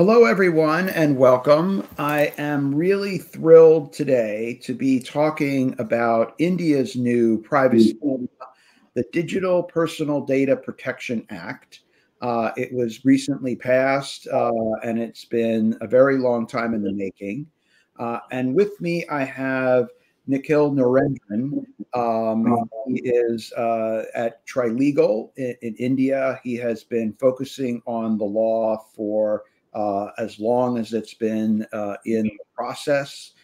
Hello, everyone, and welcome. I am really thrilled today to be talking about India's new privacy, the Digital Personal Data Protection Act. It was recently passed, and it's been a very long time in the making. And with me, I have Nikhil Narendran. He is at Trilegal in India. He has been focusing on the law for as long as it's been in the process,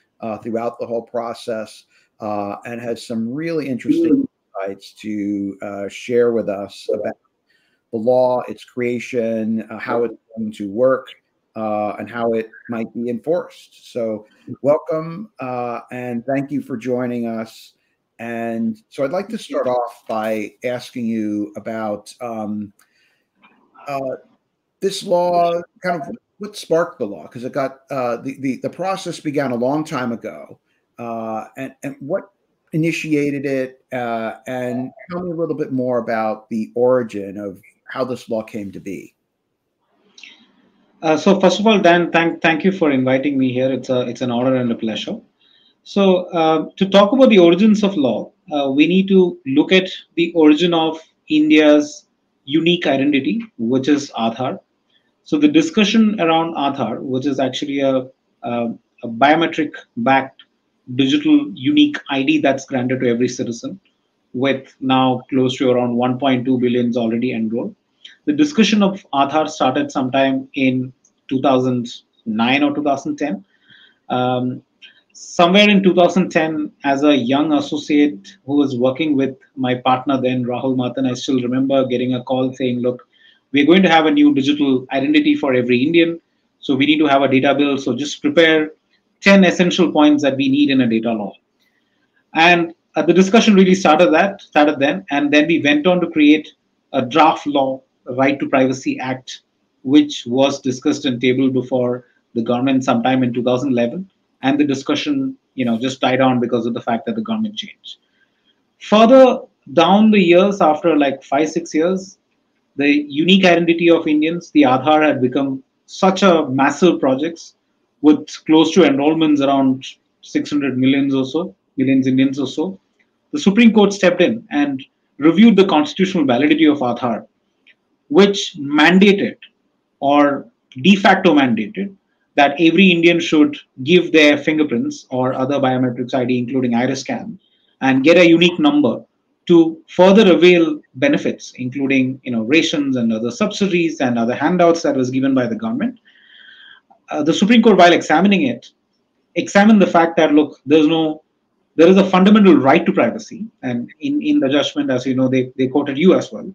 throughout the whole process, and has some really interesting insights to share with us about the law, its creation, how it's going to work, and how it might be enforced. So, welcome and thank you for joining us. And so, I'd like to start off by asking you about this law, kind of what sparked the law, because it got the process began a long time ago, and what initiated it, and tell me a little bit more about the origin of how this law came to be. So first of all, Dan, thank you for inviting me here. It's an honor and a pleasure. So to talk about the origins of law, we need to look at the origin of India's unique identity, which is Aadhaar. So the discussion around Aadhaar, which is actually a biometric-backed digital unique ID that's granted to every citizen, with now close to around 1.2 billions already enrolled. The discussion of Aadhaar started sometime in 2009 or 2010. Um, Somewhere in 2010, as a young associate who was working with my partner then, Rahul Matan, I still remember getting a call saying, look, we're going to have a new digital identity for every Indian. So we need to have a data bill. So just prepare 10 essential points that we need in a data law. And the discussion really started then, and then we went on to create a draft law, Right to Privacy Act, which was discussed and tabled before the government sometime in 2011, and the discussion, just died down because of the fact that the government changed. Further down the years, after like 5 6 years, the unique identity of Indians, the Aadhaar, had become such a massive project with close to enrollments around 600 millions Indians or so. The Supreme Court stepped in and reviewed the constitutional validity of Aadhaar, which mandated or de facto mandated that every Indian should give their fingerprints or other biometrics ID, including iris scan, and get a unique number to further avail benefits, including rations and other subsidies and other handouts that was given by the government. The Supreme Court, while examining it, examined the fact that look, there is a fundamental right to privacy, and in the judgment, as you know, they quoted you as well,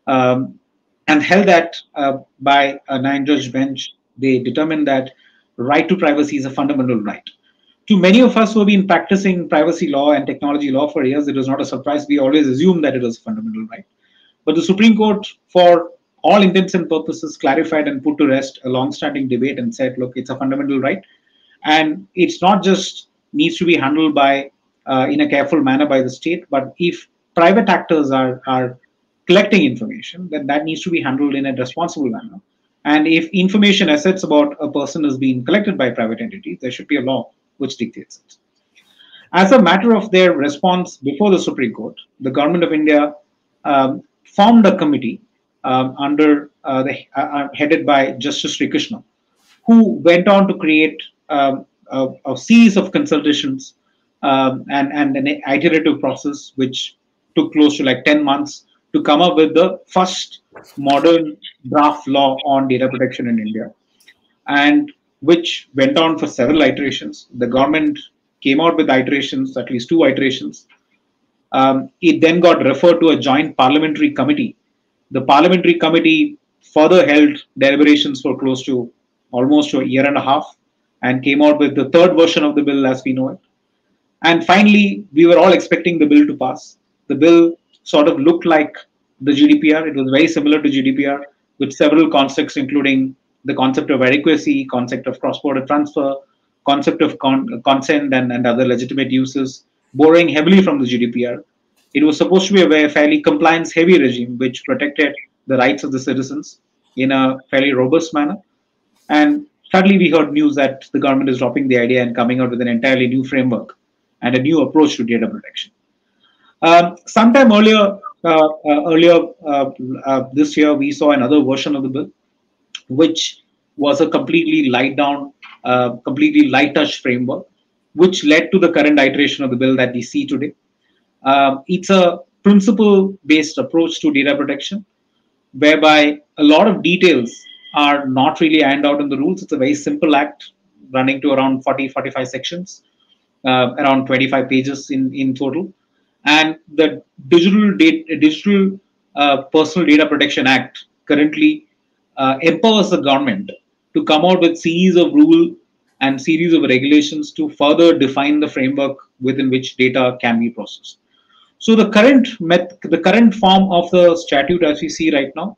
and held that by a 9-judge bench, they determined that right to privacy is a fundamental right. To many of us who have been practicing privacy law and technology law for years, it is not a surprise. We always assume that it is a fundamental right. But the Supreme Court, for all intents and purposes, clarified and put to rest a long-standing debate and said, look, it's a fundamental right. And it's not just needs to be handled by in a careful manner by the state, but if private actors are collecting information, then that needs to be handled in a responsible manner. And if information assets about a person is being collected by private entities, there should be a law which dictates it. As a matter of their response before the Supreme Court, the government of India formed a committee headed by Justice Sri Krishna, who went on to create a series of consultations and an iterative process which took close to like 10 months to come up with the first modern draft law on data protection in India, and which went on for several iterations. The government came out with iterations, at least 2 iterations. It then got referred to a joint parliamentary committee. The parliamentary committee further held deliberations for close to almost a year and a half and came out with the third version of the bill as we know it. And finally, we were all expecting the bill to pass. The bill sort of looked like the GDPR. It was very similar to GDPR with several concepts, including the concept of adequacy, concept of cross-border transfer, concept of consent and other legitimate uses, borrowing heavily from the GDPR. It was supposed to be a fairly compliance-heavy regime which protected the rights of the citizens in a fairly robust manner. And suddenly we heard news that the government is dropping the idea and coming out with an entirely new framework and a new approach to data protection. Sometime earlier this year, we saw another version of the bill, which was a completely light touch framework, which led to the current iteration of the bill that we see today. It's a principle based approach to data protection, whereby a lot of details are not really ironed out in the rules. It's a very simple act running to around 45 sections, around 25 pages in total. And the Digital Personal Data Protection Act currently empowers the government to come out with series of rule and series of regulations to further define the framework within which data can be processed. So the current form of the statute as we see right now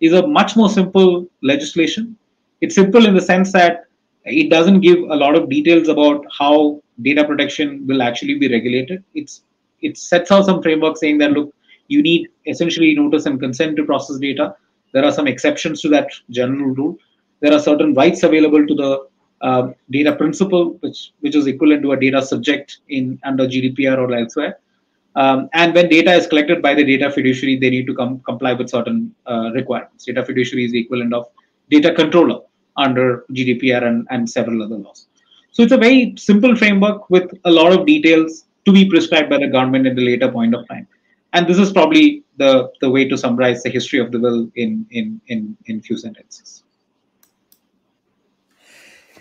is a much more simple legislation. It's simple in the sense that it doesn't give a lot of details about how data protection will actually be regulated. It sets out some framework saying that, look, you need essentially notice and consent to process data. There are some exceptions to that general rule. There are certain rights available to the data principle, which is equivalent to a data subject in under GDPR or elsewhere. And when data is collected by the data fiduciary, they need to comply with certain requirements. Data fiduciary is the equivalent of data controller under GDPR and several other laws. So it's a very simple framework with a lot of details to be prescribed by the government at a later point of time. And this is probably the way to summarize the history of the bill in few sentences.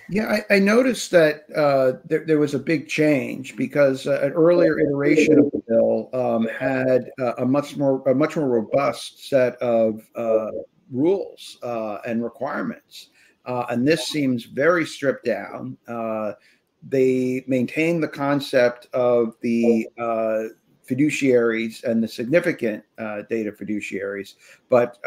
Yeah, I noticed that there was a big change because an earlier iteration of the bill had a much more robust set of rules and requirements, and this seems very stripped down. They maintain the concept of the fiduciaries and the significant data fiduciaries, but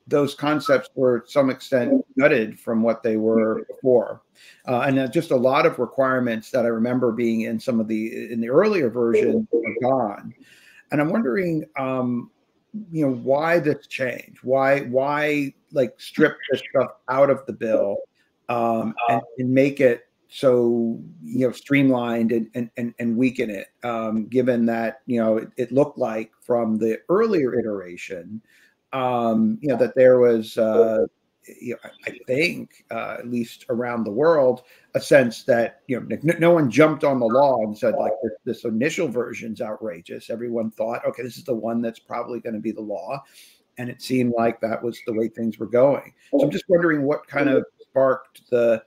those concepts were to some extent gutted from what they were before. And just a lot of requirements that I remember being in in the earlier version are gone. And I'm wondering, why this change? Why like strip this stuff out of the bill and make it so streamlined and weaken it, given that it looked like from the earlier iteration that there was I think at least around the world a sense that no one jumped on the law and said like this initial version's outrageous. Everyone thought, okay, this is the one that's probably going to be the law, and it seemed like that was the way things were going. So I'm just wondering what kind of sparked the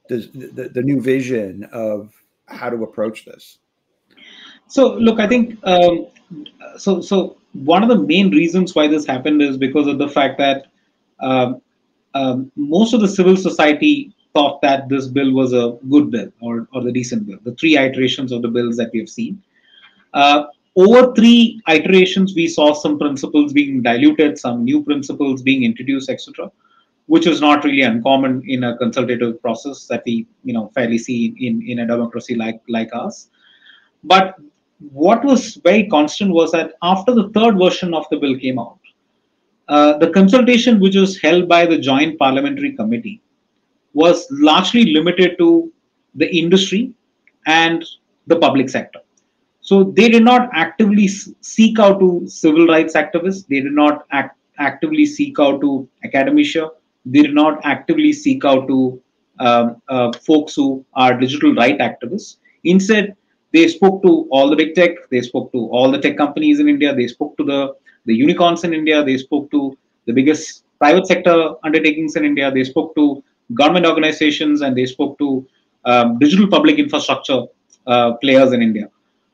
new vision of how to approach this. So look, I think so one of the main reasons why this happened is because of the fact that most of the civil society thought that this bill was a good bill or the decent bill. The three iterations of the bills that we have seen. Over three iterations, we saw some principles being diluted, some new principles being introduced, etc., which is not really uncommon in a consultative process that we fairly see in a democracy like ours. But what was very constant was that after the third version of the bill came out, the consultation which was held by the Joint Parliamentary Committee was largely limited to the industry and the public sector. So they did not actively seek out to civil rights activists. They did not actively seek out to academia. They did not actively seek out to folks who are digital right activists. Instead, they spoke to all the big tech. They spoke to all the tech companies in India. They spoke to the unicorns in India. They spoke to the biggest private sector undertakings in India. They spoke to government organizations, and they spoke to digital public infrastructure players in India.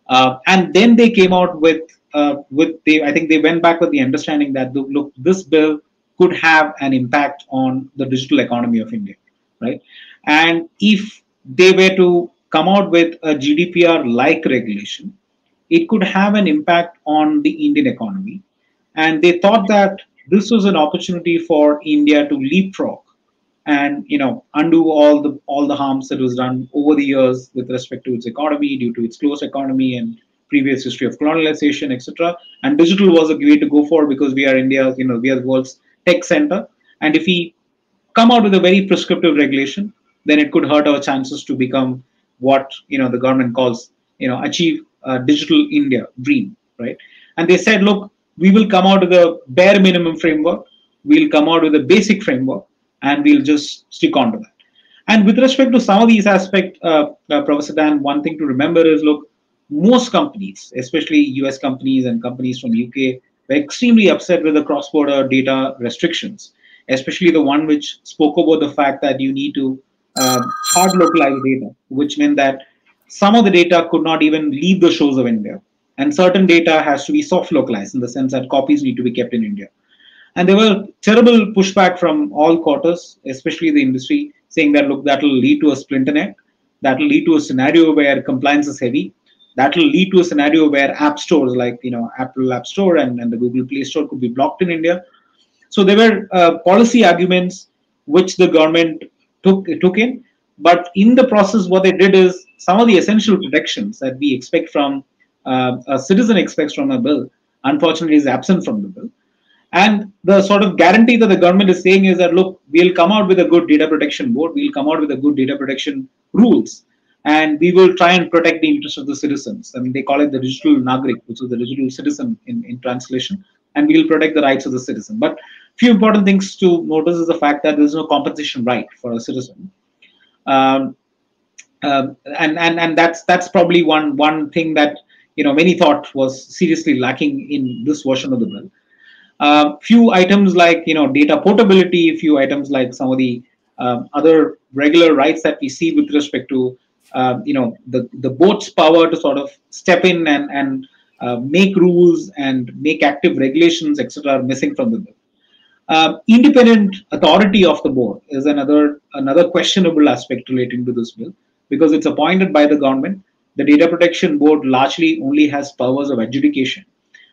And then they came out with I think they went back with the understanding that look, this bill could have an impact on the digital economy of India, right? And if they were to come out with a GDPR-like regulation, it could have an impact on the Indian economy. And they thought that this was an opportunity for India to leapfrog and undo all the harms that was done over the years with respect to its economy due to its closed economy and previous history of colonialization, etc. And digital was a way to go for because we are India, we are the world's tech center. And if we come out with a very prescriptive regulation, then it could hurt our chances to become what the government calls achieve digital India dream, right? And they said, look, we will come out with a bare minimum framework, we'll come out with a basic framework, and we'll just stick on to that. And with respect to some of these aspects, Professor Dan, one thing to remember is, look, most companies, especially US companies and companies from UK, were extremely upset with the cross-border data restrictions, especially the one which spoke about the fact that you need to hard localize data, which meant that some of the data could not even leave the shores of India, and certain data has to be soft localized in the sense that copies need to be kept in India. And there were terrible pushback from all quarters, especially the industry, saying that, look, that will lead to a splinter net, that will lead to a scenario where compliance is heavy, that will lead to a scenario where app stores like Apple App Store and the Google Play Store could be blocked in India. So there were policy arguments which the government took in, but in the process, what they did is some of the essential protections that we expect from a citizen expects from a bill, unfortunately, is absent from the bill. And the sort of guarantee that the government is saying is that, look, we'll come out with a good data protection board, we'll come out with a good data protection rules, and we will try and protect the interests of the citizens. I mean, they call it the digital Nagrik, which is the digital citizen in translation, and we'll protect the rights of the citizen. But few important things to notice is the fact that there's no compensation right for a citizen. And that's probably one thing that many thought was seriously lacking in this version of the bill. Few items like data portability, few items like some of the other regular rights that we see with respect to the board's power to sort of step in and make rules and make active regulations, etc., are missing from the bill. Independent authority of the board is another questionable aspect relating to this bill, because it's appointed by the government. The data protection board largely only has powers of adjudication.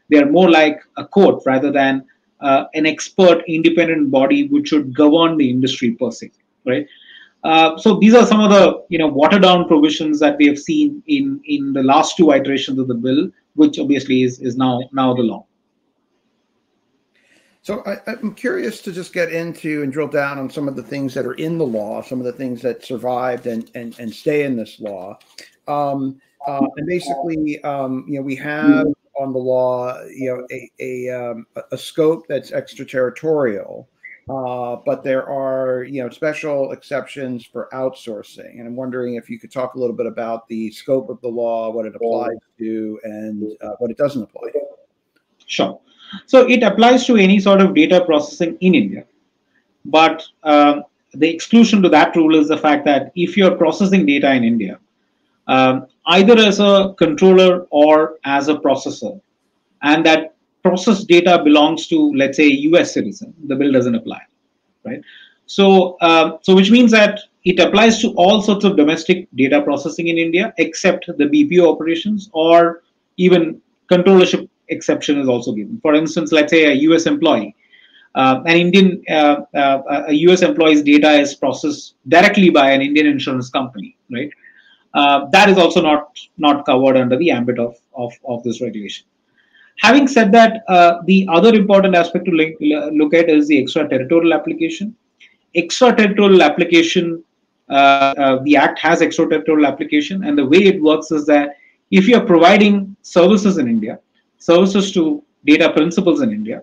They are more like a court rather than an expert independent body which should govern the industry per se, right? So these are some of the watered down provisions that we have seen in the last two iterations of the bill, which obviously is now the law. So I'm curious to just get into and drill down on some of the things that are in the law, some of the things that survived and stay in this law. And basically, we have on the law, a scope that's extraterritorial, but there are, special exceptions for outsourcing. And I'm wondering if you could talk a little bit about the scope of the law, what it applies to, and what it doesn't apply to. Sure. So it applies to any sort of data processing in India. But the exclusion to that rule is the fact that if you're processing data in India, either as a controller or as a processor, and that processed data belongs to, let's say, a US citizen, the bill doesn't apply, right? So which means that it applies to all sorts of domestic data processing in India, except the BPO operations, or even controllership exception is also given. For instance, let's say a US employee, a US employee's data is processed directly by an Indian insurance company, right? That is also not covered under the ambit of this regulation. Having said that, the other important aspect to look at is the extraterritorial application. Extraterritorial application, the Act has extraterritorial application, and the way it works is that if you are providing services in India, services to data principals in India,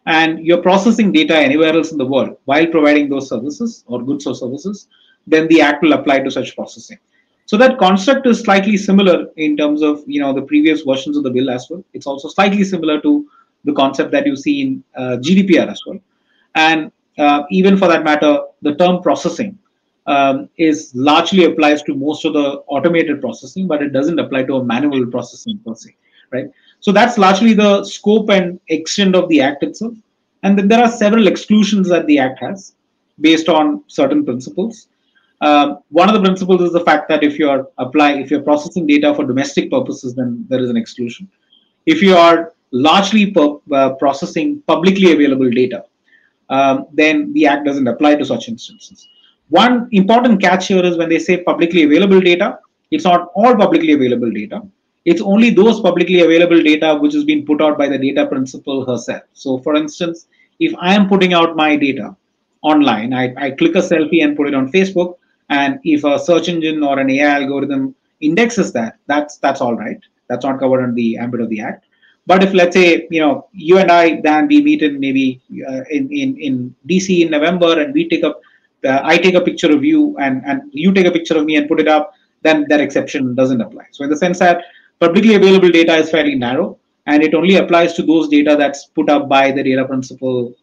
and you're processing data anywhere else in the world while providing those services or goods or services, then the Act will apply to such processing. So that construct is slightly similar in terms of the previous versions of the bill as well. It's also slightly similar to the concept that you see in GDPR as well. And even for that matter, the term processing is largely applies to most of the automated processing, but it doesn't apply to a manual processing per se, right? So that's largely the scope and extent of the Act itself. And then there are several exclusions that the Act has based on certain principles. One of the principles is the fact that if you're processing data for domestic purposes, then there is an exclusion. If you are largely processing publicly available data, then the Act doesn't apply to such instances. One important catch here is when they say publicly available data, it's not all publicly available data. It's only those publicly available data which has been put out by the data principal herself. So for instance, if I am putting out my data online. I click a selfie and put it on Facebook, and if a search engine or an AI algorithm indexes that, that's all right. That's not covered under the ambit of the act. But if, let's say, you and I, Dan, we meet in maybe in DC in November, and we take up, I take a picture of you, and you take a picture of me and put it up, then that exception doesn't apply. So in the sense that publicly available data is fairly narrow, and it only applies to those data that's put up by the data principal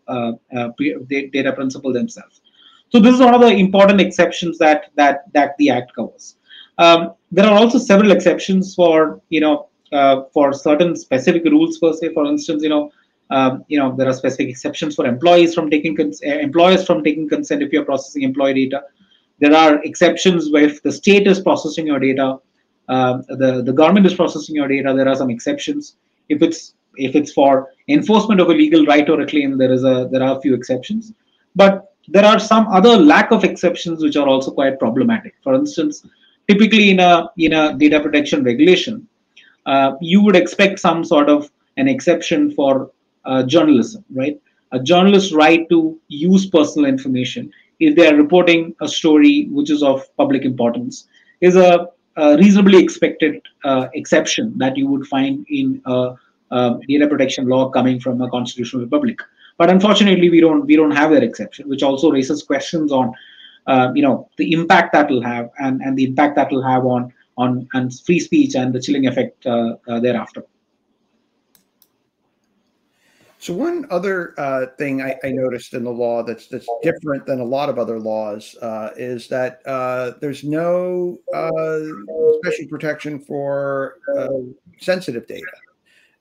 themselves. So this is one of the important exceptions that the Act covers. There are also several exceptions for certain specific rules per se. For instance, there are specific exceptions for employers from taking consent if you're processing employee data. There are exceptions where if the state is processing your data, the government is processing your data. There are some exceptions. If it's for enforcement of a legal right or a claim, there are a few exceptions. But there are some other lack of exceptions which are also quite problematic. For instance, typically in a data protection regulation, you would expect some sort of an exception for journalism, right? A journalist's right to use personal information if they are reporting a story which is of public importance is a reasonably expected exception that you would find in data protection law coming from a constitutional republic. But unfortunately, we don't have that exception, which also raises questions on the impact that will have and the impact that will have on free speech and the chilling effect thereafter. So one other thing I noticed in the law that's different than a lot of other laws is that there's no special protection for sensitive data.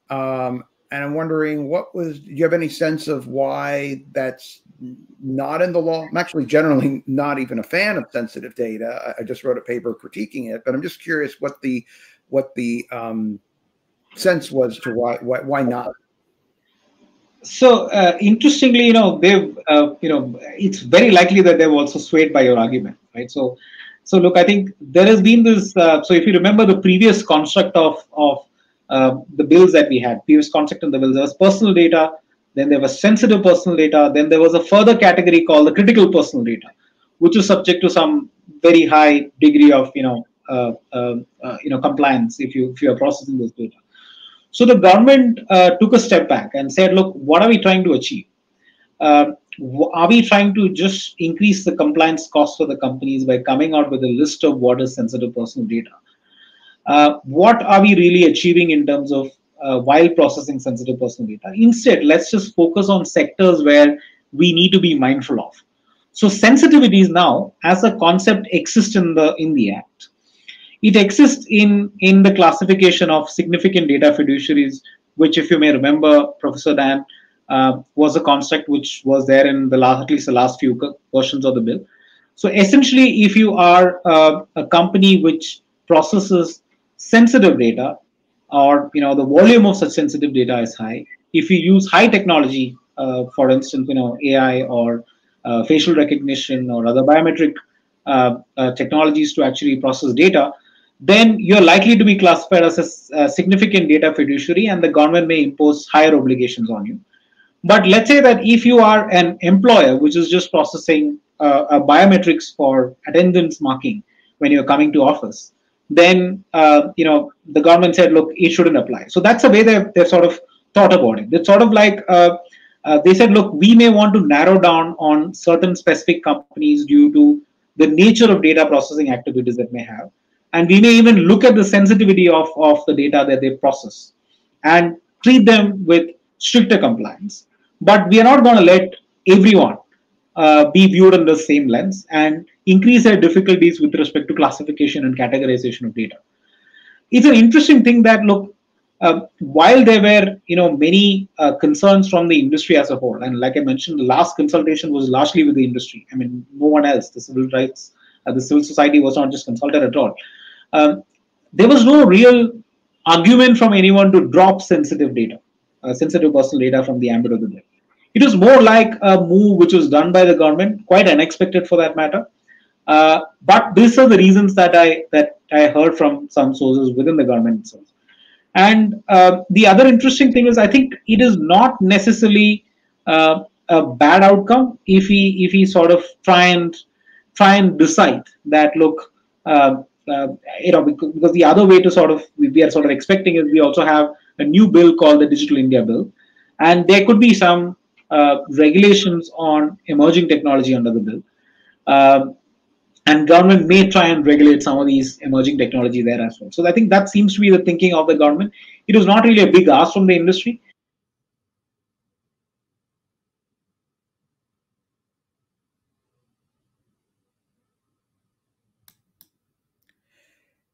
And I'm wondering, do you have any sense of why that's not in the law? I'm actually generally not even a fan of sensitive data. I just wrote a paper critiquing it, but I'm just curious what the sense was to why not. So interestingly, they've it's very likely that they've also swayed by your argument, right? So look, I think there has been this. So if you remember the previous construct of the bills that we had, previous construct in the bills, there was personal data, then there was sensitive personal data, then there was a further category called the critical personal data, which is subject to some very high degree of compliance if you are processing this data. So the government took a step back and said, look, what are we trying to achieve? Are we trying to just increase the compliance cost for the companies by coming out with a list of what is sensitive personal data? What are we really achieving in terms of while processing sensitive personal data? Instead, let's just focus on sectors where we need to be mindful of. So sensitivities now, as a concept, exist in the Act. It exists in the classification of significant data fiduciaries, which, if you may remember, Professor Dan, was a construct which was there in at least the last few versions of the bill. So essentially, if you are a company which processes sensitive data, or the volume of such sensitive data is high, if you use high technology, for instance, AI or facial recognition or other biometric technologies to actually process data, then you're likely to be classified as a significant data fiduciary, and the government may impose higher obligations on you. But let's say that if you are an employer which is just processing biometrics for attendance marking when you're coming to office, then the government said, look, it shouldn't apply. So that's the way they've sort of thought about it. It's sort of like they said, look, we may want to narrow down on certain specific companies due to the nature of data processing activities that may have. And we may even look at the sensitivity of the data that they process and treat them with stricter compliance. But we are not going to let everyone be viewed in the same lens and increase their difficulties with respect to classification and categorization of data. It's an interesting thing that, look, while there were many concerns from the industry as a whole, and like I mentioned, the last consultation was largely with the industry. I mean, no one else. The civil rights, the civil society was not just consulted at all. There was no real argument from anyone to drop sensitive data, sensitive personal data from the ambit of the bill. It was more like a move which was done by the government, quite unexpected for that matter. But these are the reasons that I heard from some sources within the government itself. And the other interesting thing is, I think it is not necessarily a bad outcome if he sort of try and decide that look, uh, because the other way to sort of we are sort of expecting is we also have a new bill called the Digital India Bill, and there could be some regulations on emerging technology under the bill. Um, and government may try and regulate some of these emerging technology there as well. So I think that seems to be the thinking of the government. It was not really a big ask from the industry.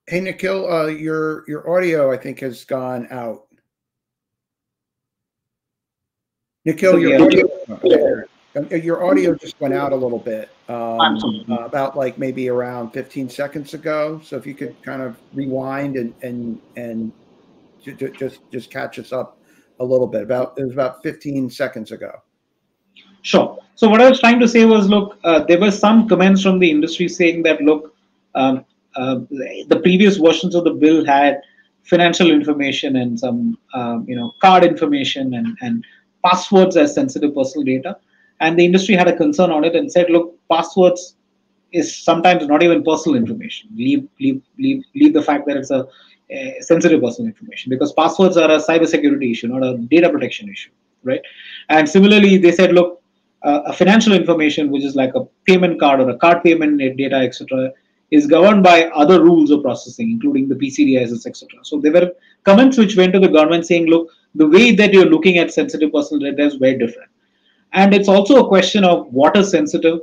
Hey, Nikhil, your audio, I think, has gone out. Nikhil, your audio just went out a little bit, about like maybe around 15 seconds ago. So if you could kind of rewind and just catch us up a little bit. It was about 15 seconds ago. Sure. So what I was trying to say was, look, there were some comments from the industry saying that, look, the previous versions of the bill had financial information and some, card information and passwords as sensitive personal data, and the industry had a concern on it and said, look, passwords is sometimes not even personal information. Leave the fact that it's a sensitive personal information, because passwords are a cybersecurity issue, not a data protection issue, right? And similarly, they said, look, a financial information, which is like a payment card or a card payment data, etc., is governed by other rules of processing, including the PCDIs, etc. So there were comments which went to the government saying, look, the way that you're looking at sensitive personal data is very different. And it's also a question of what is sensitive.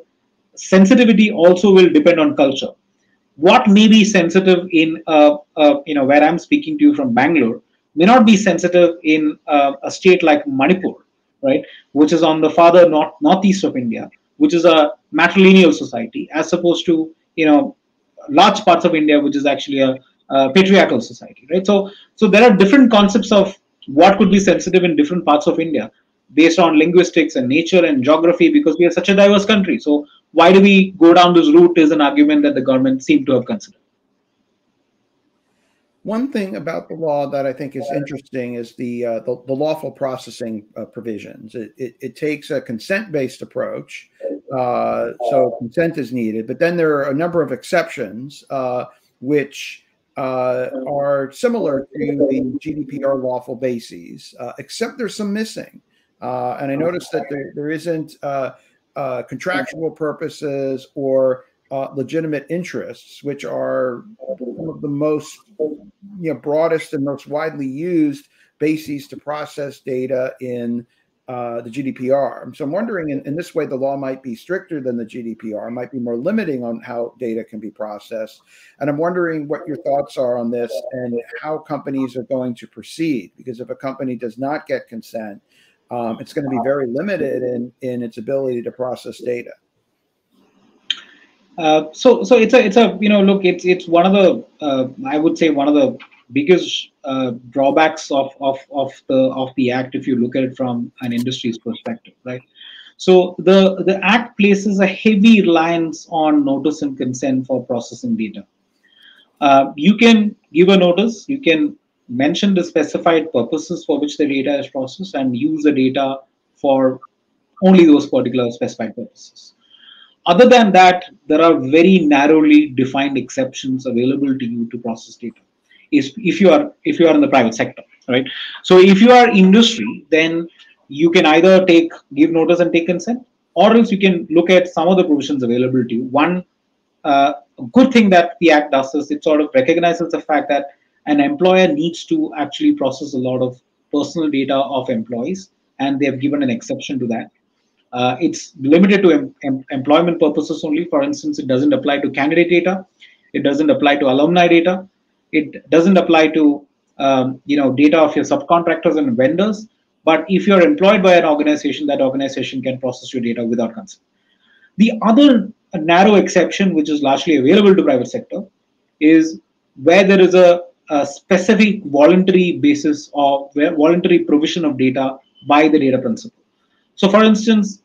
Sensitivity also will depend on culture. What may be sensitive in, where I'm speaking to you from Bangalore, may not be sensitive in a state like Manipur, right, which is on the farther northeast of India, which is a matrilineal society, as opposed to large parts of India, which is actually a patriarchal society, right? So there are different concepts of what could be sensitive in different parts of India based on linguistics and nature and geography, because we are such a diverse country. So why do we go down this route is an argument that the government seemed to have considered. One thing about the law that I think is interesting is the lawful processing provisions. It takes a consent-based approach, so consent is needed. But then there are a number of exceptions which are similar to the GDPR lawful bases, except there's some missing. And I noticed that there isn't contractual purposes or legitimate interests, which are one of the most broadest and most widely used bases to process data in the GDPR. So I'm wondering, in this way, the law might be stricter than the GDPR, might be more limiting on how data can be processed. And I'm wondering what your thoughts are on this and how companies are going to proceed. Because if a company does not get consent, it's going to be very limited in its ability to process data. So it's a look, it's one of the I would say one of the biggest drawbacks of the act, if you look at it from an industry's perspective, right? So the act places a heavy reliance on notice and consent for processing data. You can give a notice, you can mention the specified purposes for which the data is processed, and use the data for only those particular specified purposes. Other than that, there are very narrowly defined exceptions available to you to process data. If you are in the private sector, right? So if you are industry, then you can either give notice and take consent, or else you can look at some of the provisions available to you. One good thing that the Act does is it sort of recognizes the fact that an employer needs to actually process a lot of personal data of employees, and they have given an exception to that. It's limited to employment purposes only. For instance, it doesn't apply to candidate data. It doesn't apply to alumni data. It doesn't apply to data of your subcontractors and vendors. But if you're employed by an organization, that organization can process your data without consent. The other narrow exception, which is largely available to private sector, is where there is a specific voluntary basis of voluntary provision of data by the data principal. So, for instance,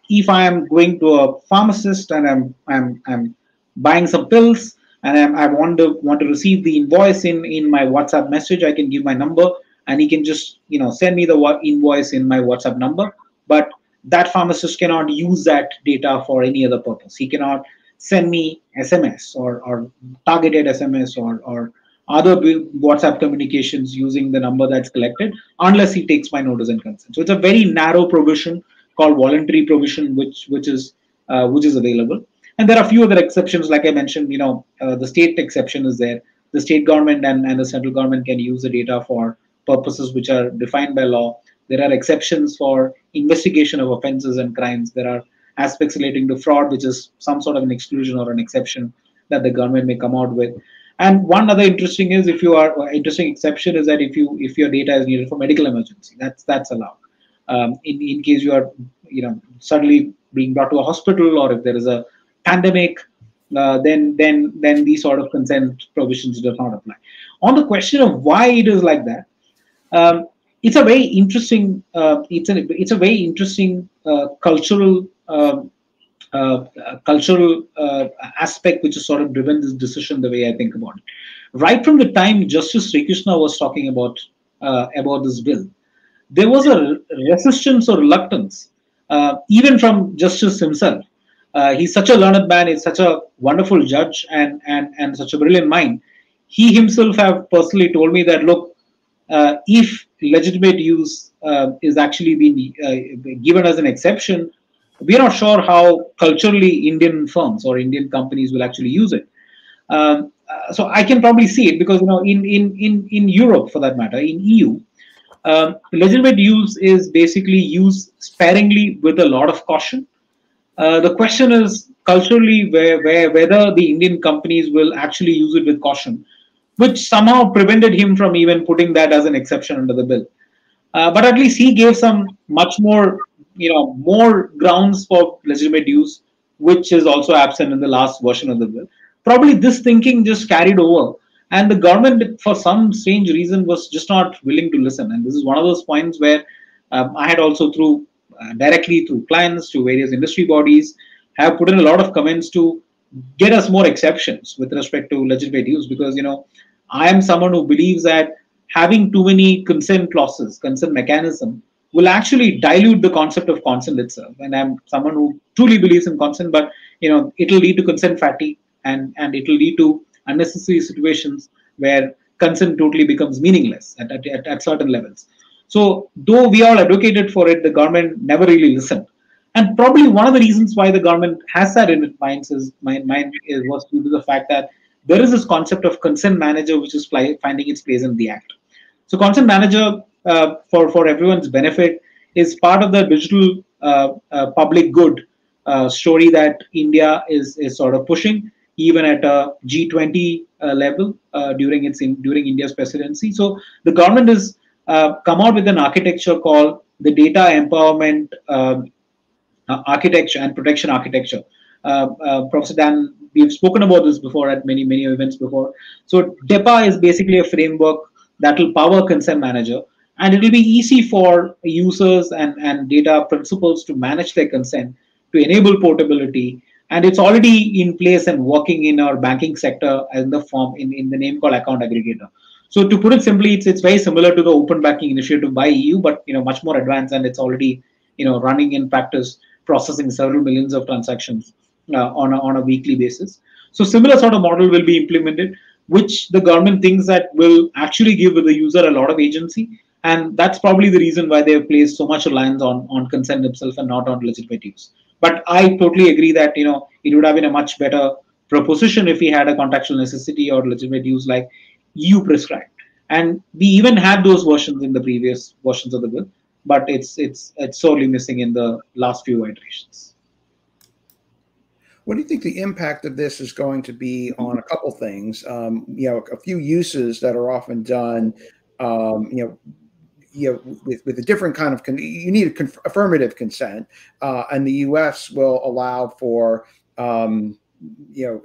if I am going to a pharmacist and I'm buying some pills, and I want to receive the invoice in my WhatsApp message, I can give my number, and he can just send me the invoice in my WhatsApp number. But that pharmacist cannot use that data for any other purpose. He cannot send me SMS or targeted SMS or other WhatsApp communications using the number that's collected unless he takes my notice and consent. So it's a very narrow provision called voluntary provision, which is available. And there are a few other exceptions, like I mentioned. The state exception is there. The state government and the central government can use the data for purposes which are defined by law. There are exceptions for investigation of offenses and crimes. There are aspects relating to fraud, which is some sort of an exclusion or an exception that the government may come out with. And one other interesting exception is that if your data is needed for medical emergency, that's allowed. In case you are suddenly being brought to a hospital, or if there is a pandemic, then these sort of consent provisions do not apply. On the question of why it is like that, it's a very interesting cultural aspect which has sort of driven this decision the way I think about it. Right from the time Justice Sri Krishna was talking about this bill, there was a resistance or reluctance, even from Justice himself. He's such a learned man, he's such a wonderful judge and such a brilliant mind. He himself have personally told me that, look, if legitimate use is actually being given as an exception, we are not sure how culturally Indian firms or Indian companies will actually use it. So I can probably see it because in Europe, for that matter, in EU, legitimate use is basically used sparingly with a lot of caution. The question is culturally whether the Indian companies will actually use it with caution, which somehow prevented him from even putting that as an exception under the bill. But at least he gave some much more, more grounds for legitimate use, which is also absent in the last version of the bill. Probably this thinking just carried over, and the government, for some strange reason, was just not willing to listen. And this is one of those points where I had also directly through clients, to various industry bodies, have put in a lot of comments to get us more exceptions with respect to legitimate use, because I am someone who believes that having too many consent clauses, consent mechanism, will actually dilute the concept of consent itself. And I'm someone who truly believes in consent, but it'll lead to consent fatigue, and it'll lead to unnecessary situations where consent totally becomes meaningless at certain levels. So though we all advocated for it, the government never really listened. And probably one of the reasons why the government has that in its mind was due to the fact that there is this concept of consent manager, which is finding its place in the Act. So consent manager, for everyone's benefit, is part of the digital public good story that India is sort of pushing, even at a G20 level during India's presidency. So the government has come out with an architecture called the Data Empowerment Architecture and Protection Architecture. Professor Dan, we've spoken about this before at many events before. So DEPA is basically a framework that will power consent manager, and it will be easy for users and data principals to manage their consent, to enable portability. And it's already in place and working in our banking sector in the name called account aggregator. So to put it simply, it's very similar to the open banking initiative by EU, but much more advanced, and it's already running in practice, processing several millions of transactions on a weekly basis. So similar sort of model will be implemented, which the government thinks that will actually give the user a lot of agency. And that's probably the reason why they have placed so much reliance on consent itself and not on legitimate use. But I totally agree that it would have been a much better proposition if we had a contextual necessity or legitimate use like EU prescribed. And we even had those versions in the previous versions of the bill, but it's sorely missing in the last few iterations. What do you think the impact of this is going to be on a couple things? A few uses that are often done, with a different kind of, you need affirmative consent, and the U.S. will allow for,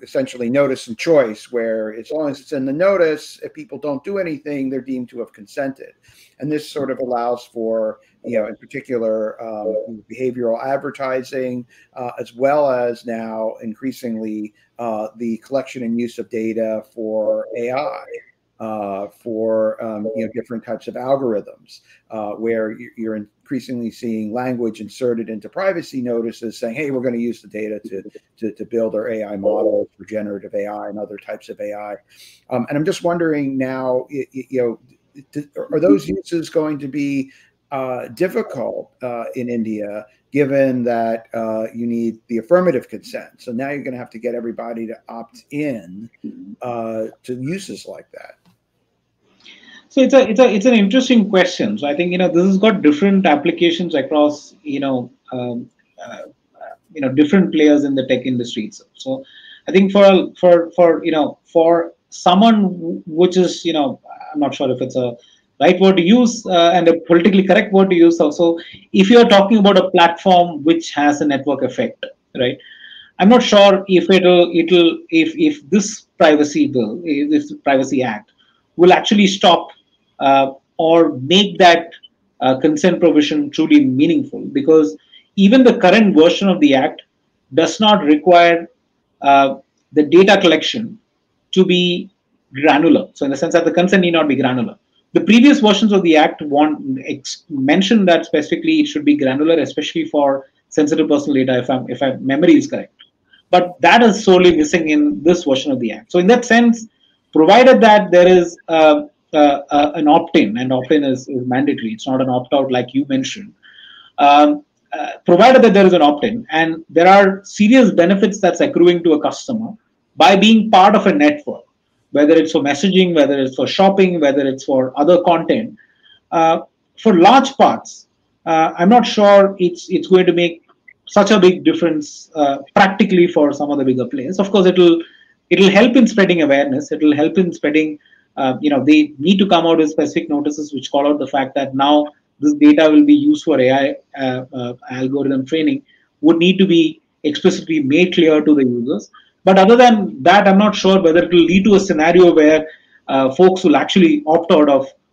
essentially notice and choice, where as long as it's in the notice, if people don't do anything, they're deemed to have consented. And this sort of allows for, in particular, behavioral advertising, as well as now increasingly the collection and use of data for AI. For different types of algorithms, where you're increasingly seeing language inserted into privacy notices saying, hey, we're going to use the data to build our AI models for generative AI and other types of AI. And I'm just wondering now, are those uses going to be difficult in India, given that you need the affirmative consent? So now you're going to have to get everybody to opt in to uses like that. So it's an interesting question. So I think this has got different applications across different players in the tech industry itself. So I think for someone which is I'm not sure if it's a right word to use and a politically correct word to use. So if you are talking about a platform which has a network effect, right? I'm not sure if if this privacy bill, if this privacy act, will actually stop or make that consent provision truly meaningful, because even the current version of the act does not require the data collection to be granular. So in the sense that the consent need not be granular. The previous versions of the act mentioned that specifically it should be granular, especially for sensitive personal data, if my memory is correct. But that is sorely missing in this version of the act. So in that sense, provided that there is an opt-in, and opt-in is mandatory, it's not an opt-out like you mentioned. Provided that there is an opt-in and there are serious benefits that's accruing to a customer by being part of a network, whether it's for messaging, whether it's for shopping, whether it's for other content, for large parts, I'm not sure it's going to make such a big difference practically for some of the bigger players. Of course, it'll help in spreading awareness. It'll help in spreading. They need to come out with specific notices which call out the fact that now this data will be used for AI algorithm training, would need to be explicitly made clear to the users. But other than that, I'm not sure whether it will lead to a scenario where folks will actually opt out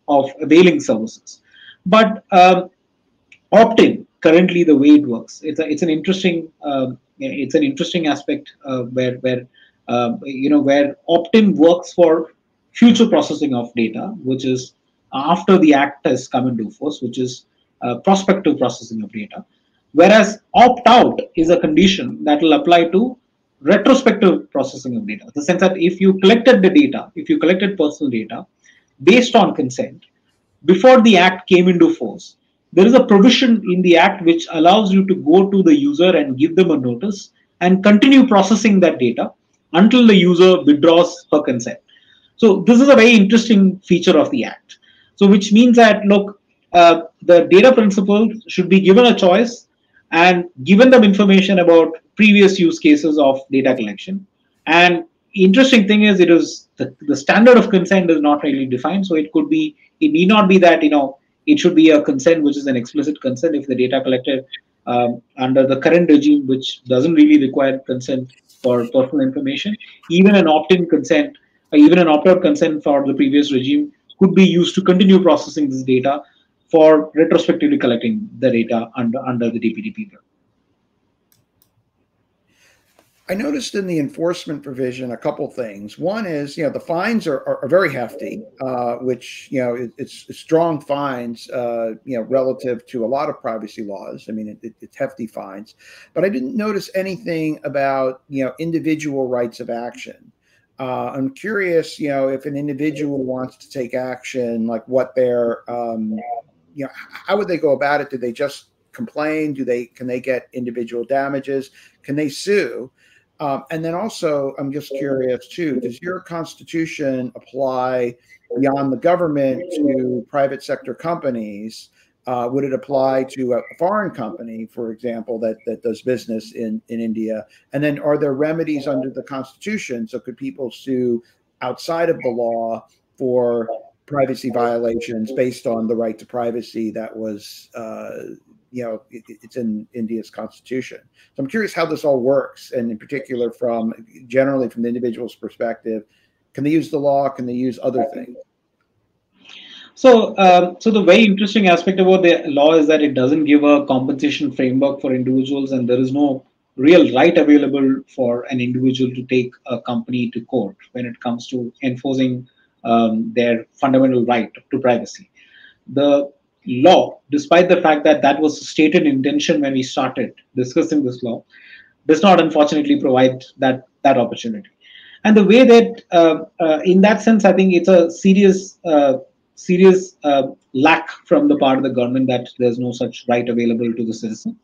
of availing services. But opt-in, currently the way it works, it's an interesting aspect where opt-in works for future processing of data, which is after the act has come into force, which is prospective processing of data. Whereas opt-out is a condition that will apply to retrospective processing of data. In the sense that if you collected the data, if you collected personal data based on consent before the act came into force, there is a provision in the act which allows you to go to the user and give them a notice and continue processing that data until the user withdraws her consent. So this is a very interesting feature of the act. So which means that, look, the data principals should be given a choice and given them information about previous use cases of data collection. And interesting thing is, the standard of consent is not really defined. So it need not be that it should be a consent which is an explicit consent if the data collected under the current regime, which doesn't really require consent for personal information. Even an opt-in consent, or even an opt-out consent for the previous regime could be used to continue processing this data for retrospectively collecting the data under the DPDPA. I noticed in the enforcement provision a couple things. One is, the fines are very hefty, which, it's strong fines, relative to a lot of privacy laws. I mean, it's hefty fines. But I didn't notice anything about, individual rights of action. I'm curious, if an individual wants to take action, like what their, how would they go about it? Do they just complain? Can they get individual damages? Can they sue? And then also, I'm just curious too, does your constitution apply beyond the government to private sector companies? Would it apply to a foreign company, for example, that does business in India? And then are there remedies under the constitution? So could people sue outside of the law for privacy violations based on the right to privacy that was it's in India's constitution. So I'm curious how this all works, and in particular, generally from the individual's perspective, can they use the law? Can they use other things? So, the very interesting aspect about the law is that it doesn't give a compensation framework for individuals, and there is no real right available for an individual to take a company to court when it comes to enforcing their fundamental right to privacy. The law, despite the fact that that was stated intention when we started discussing this law, does not unfortunately provide that opportunity. And the way that, in that sense, I think it's a serious lack from the part of the government that there's no such right available to the citizen.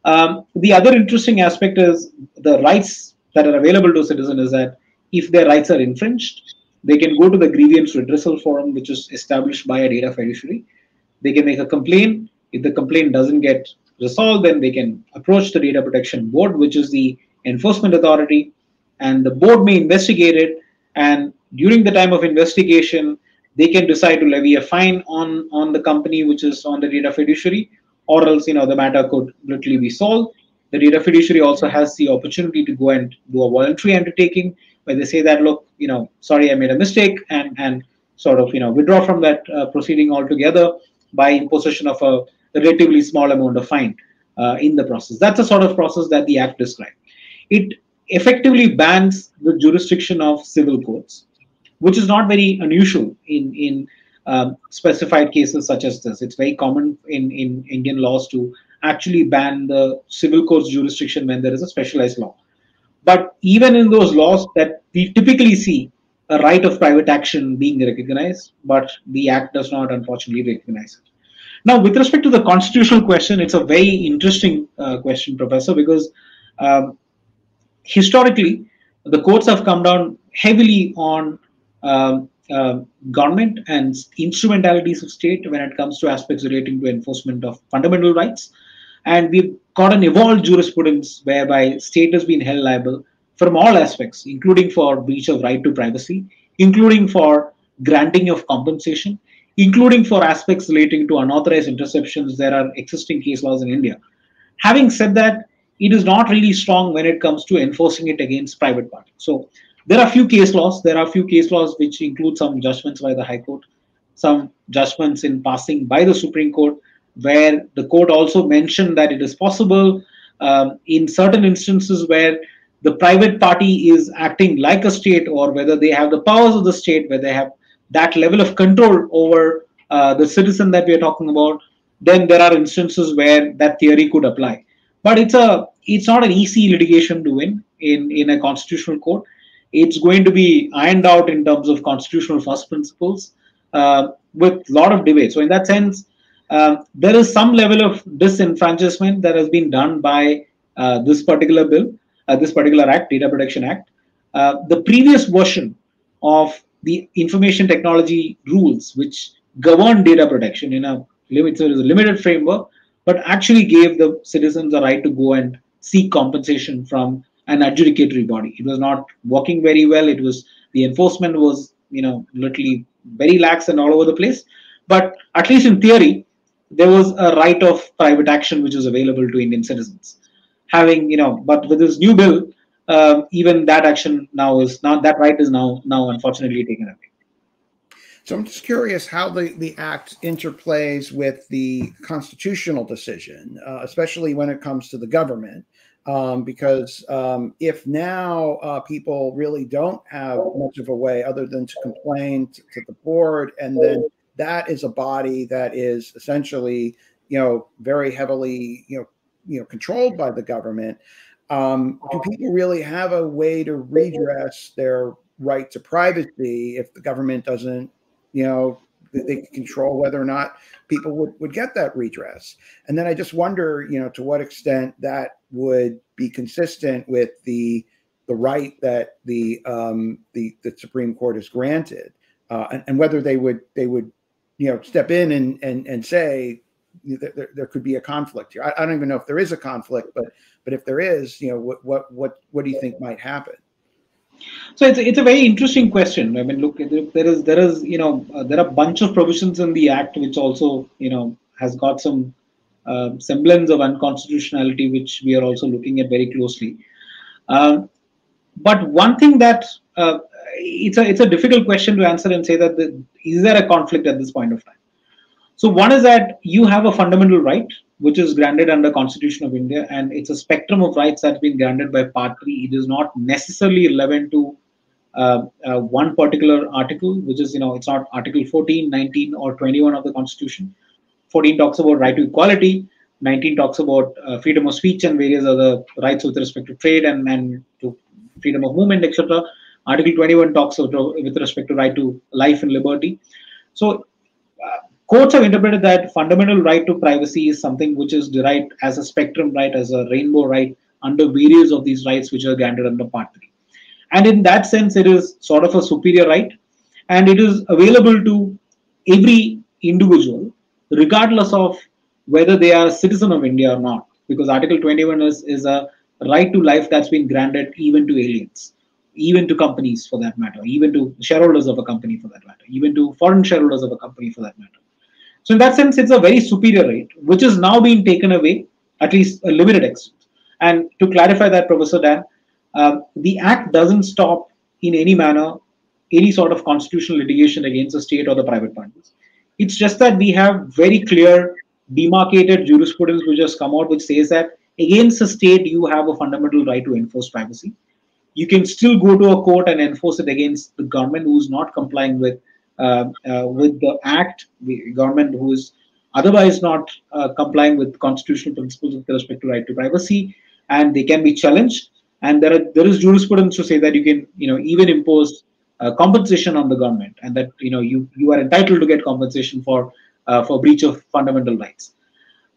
The other interesting aspect is the rights that are available to citizens is that if their rights are infringed, they can go to the grievance redressal forum, which is established by a data fiduciary. They can make a complaint. If the complaint doesn't get resolved, then they can approach the Data Protection Board, which is the enforcement authority, and the board may investigate it. And during the time of investigation, they can decide to levy a fine on the company, which is on the data fiduciary, or else the matter could literally be solved. The data fiduciary also has the opportunity to go and do a voluntary undertaking where they say that, look, sorry, I made a mistake, and sort of withdraw from that proceeding altogether by imposition of a relatively small amount of fine in the process. That's a sort of process that the Act describes. It effectively bans the jurisdiction of civil courts, which is not very unusual in specified cases such as this. It's very common in Indian laws to actually ban the civil court's jurisdiction when there is a specialized law. But even in those laws that we typically see a right of private action being recognized, but the Act does not unfortunately recognize it. Now, with respect to the constitutional question, it's a very interesting question, Professor, because historically, the courts have come down heavily on government and instrumentalities of state when it comes to aspects relating to enforcement of fundamental rights. And we've got an evolved jurisprudence whereby state has been held liable from all aspects, including for breach of right to privacy, including for granting of compensation, including for aspects relating to unauthorized interceptions. There are existing case laws in India. Having said that, it is not really strong when it comes to enforcing it against private parties. So there are few case laws. There are few case laws which include some judgments by the High Court, some judgments in passing by the Supreme Court, where the court also mentioned that it is possible in certain instances where the private party is acting like a state, or whether they have the powers of the state, where they have that level of control over the citizen that we are talking about, then there are instances where that theory could apply. But it's not an easy litigation to win in a constitutional court. It's going to be ironed out in terms of constitutional first principles with a lot of debate. So in that sense, there is some level of disenfranchisement that has been done by this particular bill, this particular act, Data Protection Act. The previous version of the information technology rules, which govern data protection in a limited framework, but actually gave the citizens a right to go and seek compensation from an adjudicatory body. It was not working very well. The enforcement was literally very lax and all over the place. But at least in theory, there was a right of private action which is available to Indian citizens. But with this new bill, even that action that right is now unfortunately taken away. So I'm just curious how the act interplays with the constitutional decision, especially when it comes to the government, because if now people really don't have much of a way other than to complain to the board, and then that is a body that is essentially very heavily controlled by the government. Do people really have a way to redress their right to privacy if the government doesn't, they can control whether or not people would get that redress? And then I just wonder, to what extent that would be consistent with the right that the Supreme Court has granted, and whether they would step in and say there could be a conflict here. I don't even know if there is a conflict, but if there is, what do you think might happen? So it's a very interesting question. I mean, look, there is there are a bunch of provisions in the Act which also has got some semblance of unconstitutionality, which we are also looking at very closely. But one thing that it's a difficult question to answer and say that is there a conflict at this point of time? So one is that you have a fundamental right which is granted under Constitution of India, and it's a spectrum of rights that's been granted by Part 3. It is not necessarily relevant to one particular article, which is it's not Article 14, 19, or 21 of the Constitution. 14 talks about right to equality, 19 talks about freedom of speech and various other rights with respect to trade and to freedom of movement, etc. Article 21 talks with respect to right to life and liberty. So courts have interpreted that fundamental right to privacy is something which is derived as a spectrum right, as a rainbow right under various of these rights which are granted under Part 3. And in that sense, it is sort of a superior right, and it is available to every individual, regardless of whether they are a citizen of India or not, because Article 21 is a right to life that's been granted even to aliens, even to companies for that matter, even to shareholders of a company for that matter, even to foreign shareholders of a company for that matter. So in that sense, it's a very superior right, which is now being taken away, at least a limited extent. And to clarify that, Professor Dan, the Act doesn't stop in any manner any sort of constitutional litigation against the state or the private parties. It's just that we have very clear, demarcated jurisprudence which has come out, which says that against the state, you have a fundamental right to enforce privacy. You can still go to a court and enforce it against the government who is not complying with the act, the government who is otherwise not complying with constitutional principles with respect to right to privacy, and they can be challenged. And there is jurisprudence to say that you can even impose compensation on the government, and that you are entitled to get compensation for breach of fundamental rights.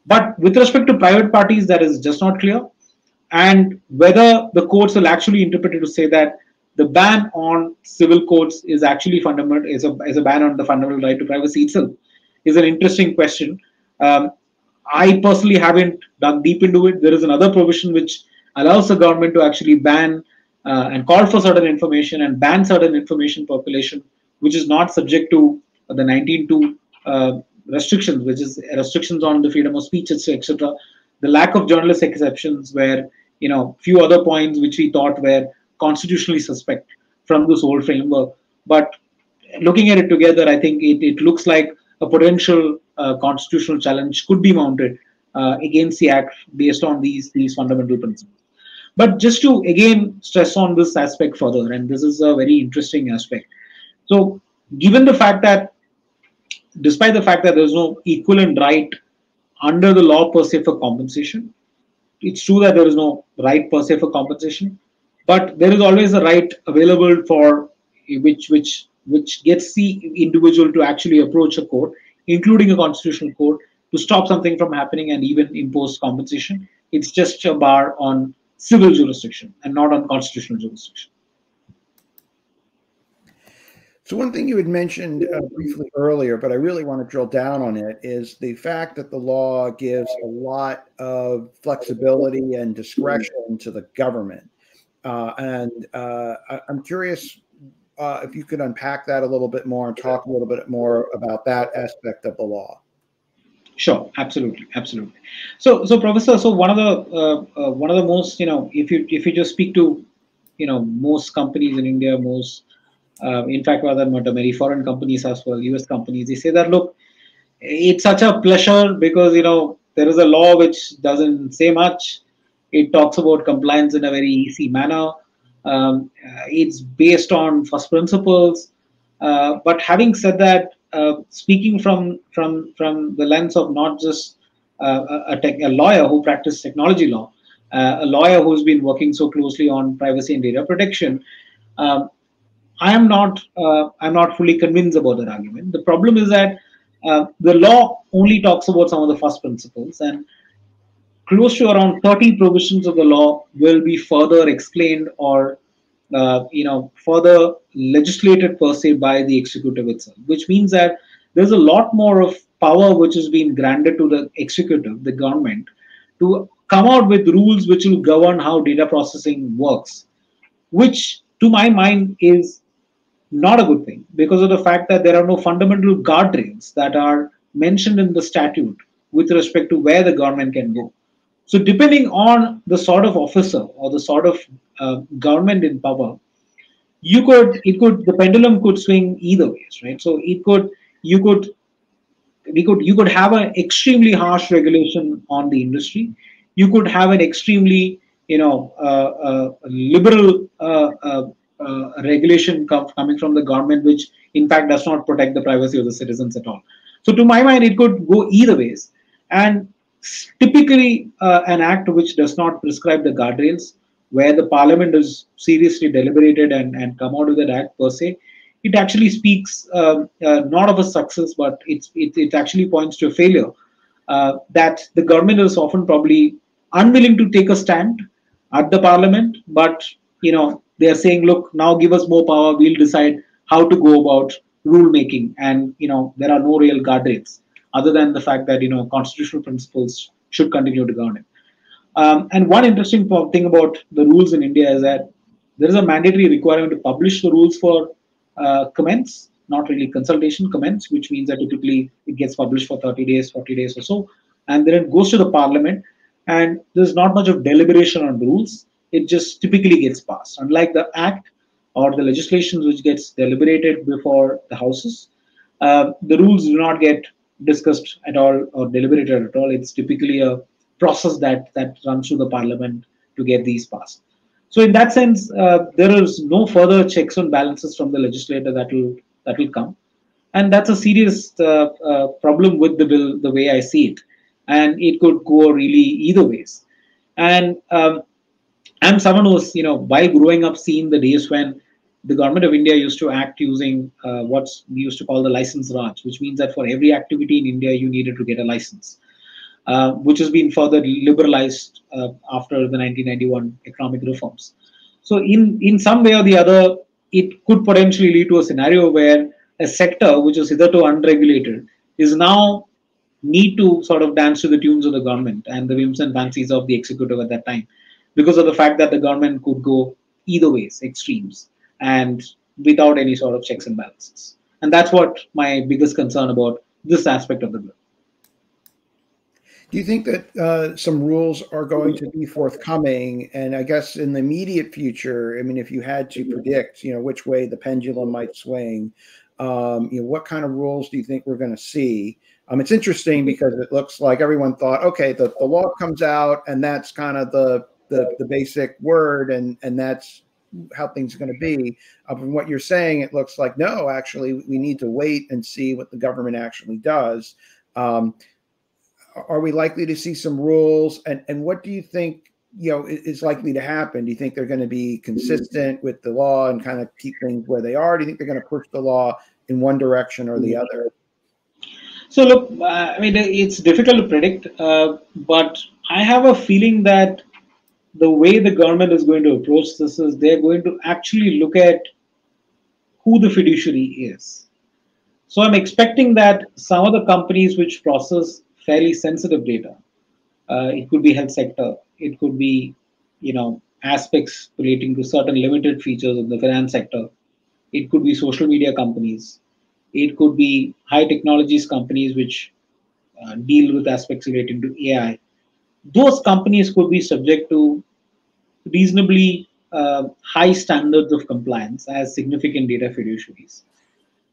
But with respect to private parties, that is just not clear. And whether the courts will actually interpret it to say that the ban on civil courts is actually fundamental, is a ban on the fundamental right to privacy itself, is an interesting question. I personally haven't dug deep into it. There is another provision which allows the government to actually ban and call for certain information and ban certain information population, which is not subject to the 19.2 restrictions, which is restrictions on the freedom of speech, etc. The lack of journalist exceptions, where few other points which we thought were constitutionally suspect from this whole framework. But looking at it together, I think it looks like a potential constitutional challenge could be mounted against the Act based on these fundamental principles. But just to again stress on this aspect further, and this is a very interesting aspect. So, given the fact that, despite the fact that there is no equivalent right under the law per se for compensation, it's true that there is no right per se for compensation, but there is always a right available for which gets the individual to actually approach a court, including a constitutional court, to stop something from happening and even impose compensation. It's just a bar on civil jurisdiction and not on constitutional jurisdiction. So one thing you had mentioned briefly earlier, but I really want to drill down on it, is the fact that the law gives a lot of flexibility and discretion to the government. I'm curious if you could unpack that a little bit more and talk a little bit more about that aspect of the law. Sure, absolutely. So Professor, so one of the most, if you just speak to most companies in India, in fact, rather than many foreign companies as well, US companies, they say that, look, it's such a pleasure because there is a law which doesn't say much. It talks about compliance in a very easy manner. It's based on first principles. But having said that, speaking from the lens of not just a lawyer who practiced technology law, a lawyer who's been working so closely on privacy and data protection, I'm not fully convinced about that argument. The problem is that the law only talks about some of the first principles, and close to around 30 provisions of the law will be further explained or further legislated per se by the executive itself, which means that there's a lot more of power which is being granted to the executive, the government, to come out with rules which will govern how data processing works, which to my mind is not a good thing because of the fact that there are no fundamental guardrails that are mentioned in the statute with respect to where the government can go. So depending on the sort of officer or the sort of government in power, the pendulum could swing either ways, right? So you could have an extremely harsh regulation on the industry. You could have an extremely liberal regulation coming from the government, which in fact does not protect the privacy of the citizens at all. So to my mind, it could go either ways. And typically, an act which does not prescribe the guardrails, where the parliament is seriously deliberated and come out with that act per se, it actually speaks not of a success, but it actually points to a failure. That the government is often probably unwilling to take a stand at the parliament, but they are saying, look, now give us more power, we'll decide how to go about rule making, and there are no real guardrails other than the fact that constitutional principles should continue to govern it. And one interesting thing about the rules in India is that there is a mandatory requirement to publish the rules for comments, not really consultation, comments, which means that typically it gets published for 30 days, 40 days or so, and then it goes to the parliament, and there's not much of deliberation on the rules. It just typically gets passed. Unlike the act or the legislation which gets deliberated before the houses, the rules do not get discussed at all or deliberated at all. It's typically a process that runs through the parliament to get these passed. So in that sense, there is no further checks and balances from the legislator that will come, and that's a serious problem with the bill, the way I see it, and it could go really either ways. And I'm someone who's, while growing up, seen the days when the government of India used to act using what we used to call the license Raj, which means that for every activity in India, you needed to get a license, which has been further liberalized after the 1991 economic reforms. So, in some way or the other, it could potentially lead to a scenario where a sector which is hitherto unregulated is now need to sort of dance to the tunes of the government and the whims and fancies of the executive at that time, because of the fact that the government could go either ways, extremes, and without any sort of checks and balances. And that's what my biggest concern about this aspect of the bill. Do you think that some rules are going to be forthcoming? And I guess in the immediate future, I mean, if you had to predict, which way the pendulum might swing, what kind of rules do you think we're going to see? It's interesting because it looks like everyone thought, okay, the law comes out and that's kind of the basic word, and that's how things are going to be. From what you're saying, it looks like, no, actually, we need to wait and see what the government actually does. Are we likely to see some rules? And what do you think, is likely to happen? Do you think they're going to be consistent with the law and kind of keep things where they are? Do you think they're going to push the law in one direction or the other? So look, I mean, it's difficult to predict, but I have a feeling that the way the government is going to approach this is they're going to actually look at who the fiduciary is. So I'm expecting that some of the companies which process fairly sensitive data, it could be health sector, it could be, aspects relating to certain limited features of the finance sector, it could be social media companies, it could be high technologies companies which deal with aspects relating to AI. Those companies could be subject to reasonably high standards of compliance as significant data fiduciaries,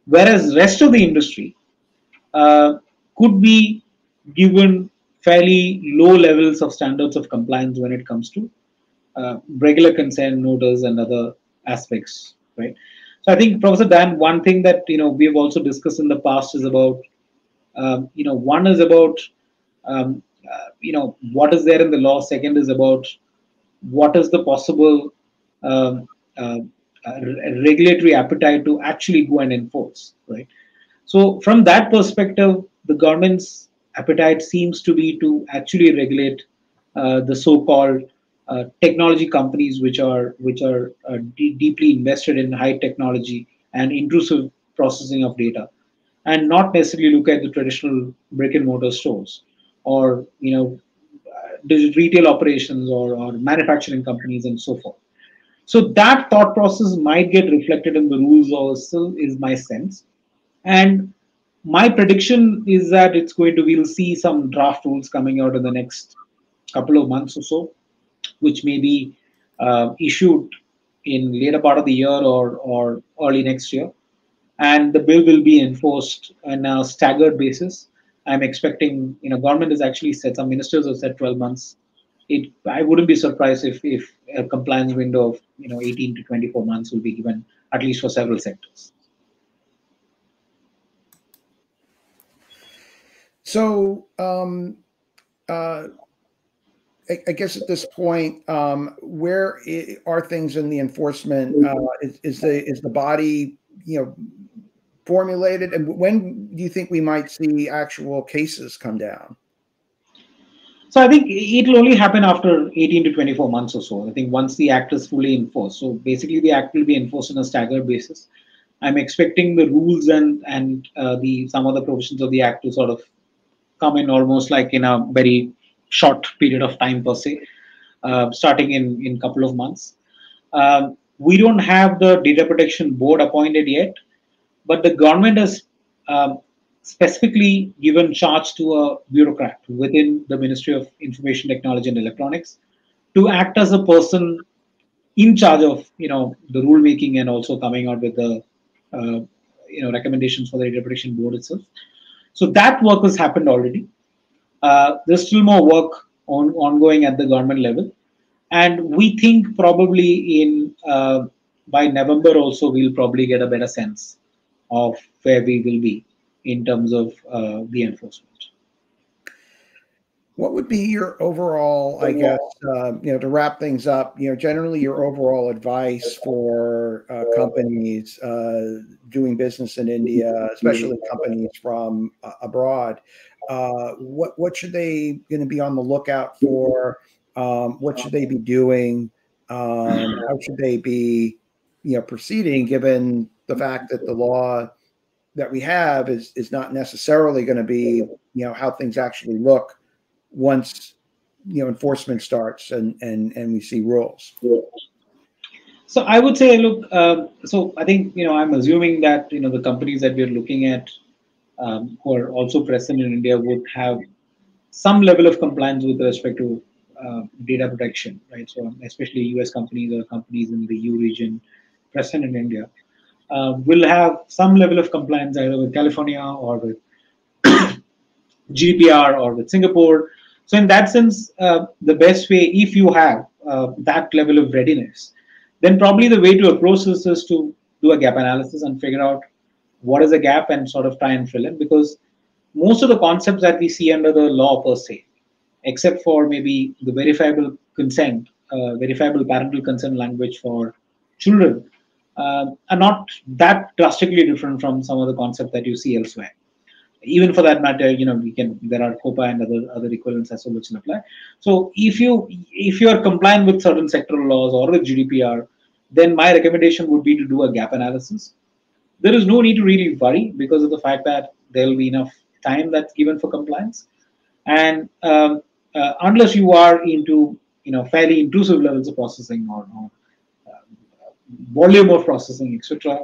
whereas rest of the industry could be given fairly low levels of standards of compliance when it comes to regular consent notice and other aspects, right? So I think, Professor Dan, one thing that we have also discussed in the past is about one is about what is there in the law. Second is about what is the possible um, uh, regulatory appetite to actually go and enforce, right? So from that perspective, the government's appetite seems to be to actually regulate the so-called technology companies, which are deeply invested in high technology and intrusive processing of data, and not necessarily look at the traditional brick and mortar stores or retail operations or manufacturing companies and so forth. So that thought process might get reflected in the rules also, is my sense. And my prediction is that it's going to, we'll see some draft rules coming out in the next couple of months or so, which may be issued in later part of the year or early next year. And the bill will be enforced on a staggered basis. I'm expecting, government has actually said, some ministers have said 12 months. I wouldn't be surprised if a compliance window of 18 to 24 months will be given, at least for several sectors. So I guess at this point, where are things in the enforcement? Is the body, formulated, and when do you think we might see actual cases come down? So I think it will only happen after 18 to 24 months or so. I think once the act is fully enforced. So basically, the act will be enforced on a staggered basis. I'm expecting the rules and the some other provisions of the act to sort of come in almost like in a very short period of time per se, starting in couple of months. We don't have the data protection board appointed yet, but the government has um, specifically given charge to a bureaucrat within the Ministry of Information Technology and Electronics to act as a person in charge of the rule making and also coming out with the uh, recommendations for the data protection board itself. So that work has happened already. There's still more work ongoing at the government level, and we think probably in by November also we'll probably get a better sense of where we will be in terms of the enforcement. What would be your overall, I guess, to wrap things up, generally your overall advice for companies doing business in India, especially companies from abroad? What should they going to be on the lookout for? What should they be doing? How should they be, proceeding, given the fact that the law that we have is not necessarily going to be, how things actually look once enforcement starts and we see rules. So I would say, look, so I think I'm assuming that the companies that we're looking at who are also present in India would have some level of compliance with respect to data protection, right? So especially US companies or companies in the EU region present in India will have some level of compliance either with California or with GDPR or with Singapore. So in that sense, the best way, if you have that level of readiness, then probably the way to approach this is to do a gap analysis and figure out what is a gap and sort of try and fill it. Because most of the concepts that we see under the law per se, except for maybe the verifiable consent, verifiable parental consent language for children, are not that drastically different from some of the concepts that you see elsewhere. Even for that matter, there are COPA and other equivalents as well which will apply. So if you are compliant with certain sectoral laws or with GDPR, then my recommendation would be to do a gap analysis. There is no need to really worry because of the fact that there will be enough time that's given for compliance. And unless you are into fairly intrusive levels of processing or volume of processing, etc.,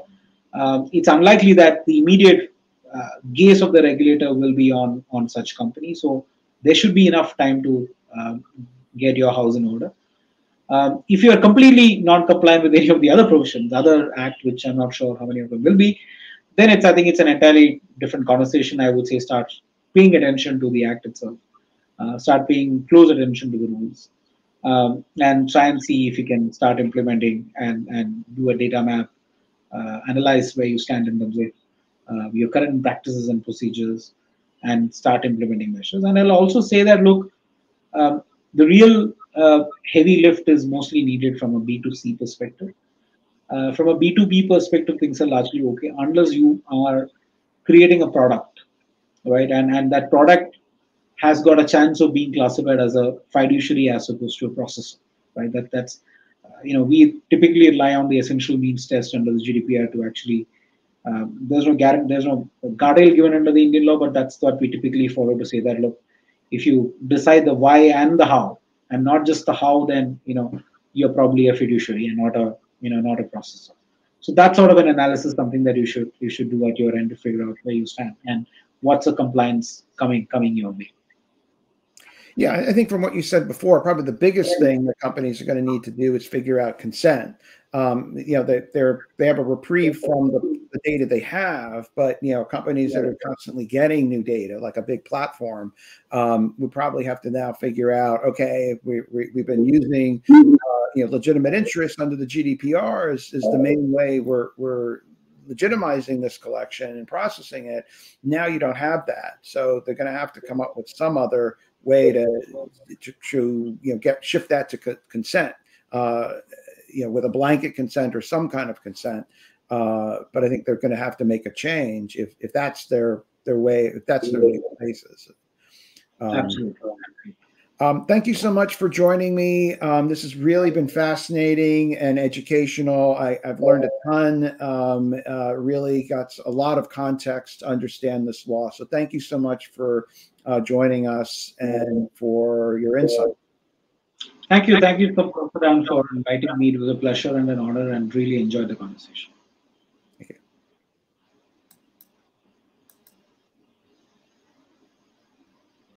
it's unlikely that the immediate gaze of the regulator will be on such companies. So there should be enough time to get your house in order. If you are completely non-compliant with any of the other provisions, other act, which I'm not sure how many of them will be, then I think it's an entirely different conversation. I would say start paying attention to the act itself, start paying close attention to the rules, and try and see if you can start implementing and do a data map, analyze where you stand in terms of your current practices and procedures, and start implementing measures. And I'll also say that look, the real heavy lift is mostly needed from a B2C perspective. From a B2B perspective, things are largely okay unless you are creating a product, right? And that product has got a chance of being classified as a fiduciary as opposed to a processor, right? That's we typically rely on the essential means test under the GDPR to actually. There's no guardrail given under the Indian law, but that's what we typically follow to say that look, if you decide the why and the how, and not just the how, then you're probably a fiduciary and not a processor. So that sort of an analysis, something that you should do at your end to figure out where you stand and what's the compliance coming your way. Yeah, I think from what you said before, probably the biggest thing that companies are going to need to do is figure out consent. They have a reprieve from the data they have, but companies that are constantly getting new data, like a big platform, we probably have to now figure out, okay, we've been using legitimate interest under the GDPR is the main way we're legitimizing this collection and processing it. Now you don't have that, so they're going to have to come up with some other way to shift that to consent, with a blanket consent or some kind of consent. But I think they're going to have to make a change if that's their way, if that's their legal basis. Absolutely. Thank you so much for joining me. This has really been fascinating and educational. I've learned a ton, really got a lot of context to understand this law. So thank you so much for joining us and for your insight. Thank you. Thank you, for inviting me. It was a pleasure and an honor, and really enjoyed the conversation.